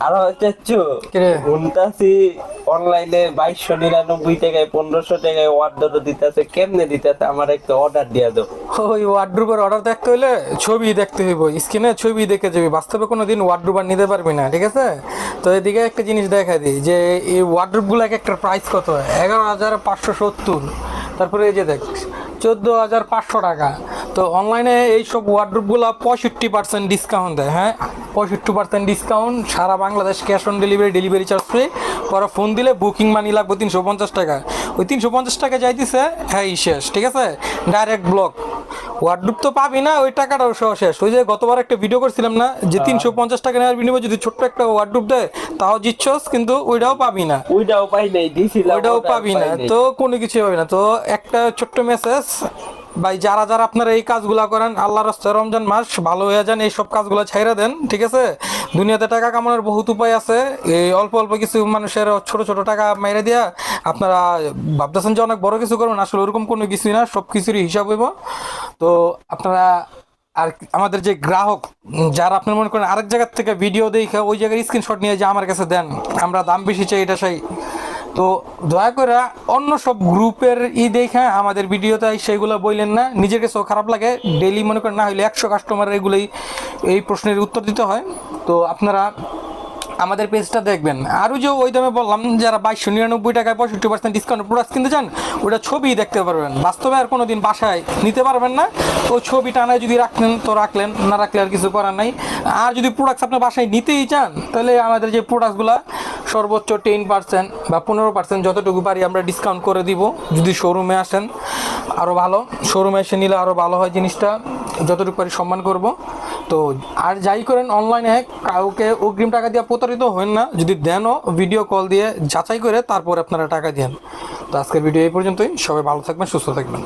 আরো চাচ্ছু শুনতাছি অনলাইনে 2299 টাকায় 1500 টাকায় অর্ডার দিতেছে, কেমনে দিতেছে? আমার একটা অর্ডার দিয়া দাও। ওই ওয়ার্ড্রোবের অর্ডার দেখতে হইলে ছবি দেখতে হইব, স্ক্রিনে ছবি দেখে যাবি, বাস্তবে কোনো দিন ওয়ার্ড্রোব আর নিতে পারবি না, ঠিক আছে? তো এদিকে একটা জিনিস দেখা দিই যে এই ওয়ার্ড্রোবগুলো এক একটা প্রাইস কত, 11,570। তারপরে এই যে দেখ 14,500 টাকা। তো অনলাইনে এইসব ওয়ার্ড্রোবগুলো 65% ডিসকাউন্ট দেয়। হ্যাঁ, 65% ডিসকাউন্ট, সারা Bangladesh cash on delivery, delivery charge free. পরে ফোন দিলে বুকিং মানি লাগবে 350 টাকা। ওই 350 টাকা যাইতেছে, হ্যাঁ শেষ, ঠিক আছে? Direct block. ওয়ার্ডরোব তো পাবি না, ওই টাকাটাও সহ শেষ। ওই যে গতবার একটা ভিডিও করছিলাম না, যে 350 টাকা নেওয়ার বিনিময়ে যদি ছোট্ট একটা ওয়ার্ডরোব দেয় তাও জিতছস, কিন্তু ওইটাও পাবি না। ওইটাও পাই নাই, দিছিলাম ওইটাও order, পাবি পাই না, নাই। তো কোনো কিছু পাবি না। তো একটা ছোট্ট মেসেজ ভাই, যারা যারা আপনারা এই কাজগুলা করেন, আল্লাহর রাস্তায় রমজান মাস, ভালো হয়ে যান, এইসব কাজগুলো ছাইরা দেন, ঠিক আছে? দুনিয়াতে টাকা কামানোর বহুত উপায় আছে। এই অল্প অল্প কিছু মানুষের ছোট ছোট টাকা মাইরে দিয়া আপনারা ভাবতেছেন যে অনেক বড় কিছু করবেন, আসলে ওরকম কোনো কিছুই না, সব কিছুরই হিসাব হইব। তো আপনারা আর আমাদের যে গ্রাহক, যারা আপনার মনে করেন আরেক জায়গার থেকে ভিডিও দেখে ওই জায়গায় স্ক্রিনশট নিয়ে যে আমার কাছে দেন, আমরা দাম বেশি চাই এটা চাই, তো দয়া করে অন্য সব গ্রুপের দেখে আমাদের ভিডিওতে সেগুলো বললেন না, নিজের কাছেও খারাপ লাগে। ডেইলি মনে করেন না হলে 100 কাস্টমার এগুলোই এই প্রশ্নের উত্তর দিতে হয়। তো আপনারা আমাদের পেজটা দেখবেন। আরও যে ওই দামে বললাম, যারা 2299 টাকায় 65% ডিসকাউন্ট প্রোডাক্ট কিনতে চান, ওটা ছবি দেখতে পারবেন, বাস্তবে আর কোনো দিন বাসায় নিতে পারবেন না। ওই ছবি টানায় যদি রাখলেন তো রাখলেন, না রাখলে আর কিছু করার নাই। আর যদি প্রোডাক্ট আপনার বাসায় নিতেই চান, তাহলে আমাদের যে প্রোডাক্টগুলো সর্বোচ্চ 10% বা 15% যতটুকু পারি আমরা ডিসকাউন্ট করে দিব। যদি শোরুমে আসেন আরও ভালো, শোরুমে এসে নিলে আরও ভালো হয়, জিনিসটা যতটুকু পারি সম্মান করব। তো আর যাই করেন অনলাইনে কাউকে অগ্রিম টাকা দিয়ে প্রতারিত হন না, যদি দেনও ভিডিও কল দিয়ে যাচাই করে তারপর আপনারা টাকা দেন। তো আজকের ভিডিও এই পর্যন্তই, সবাই ভালো থাকবেন, সুস্থ থাকবেন।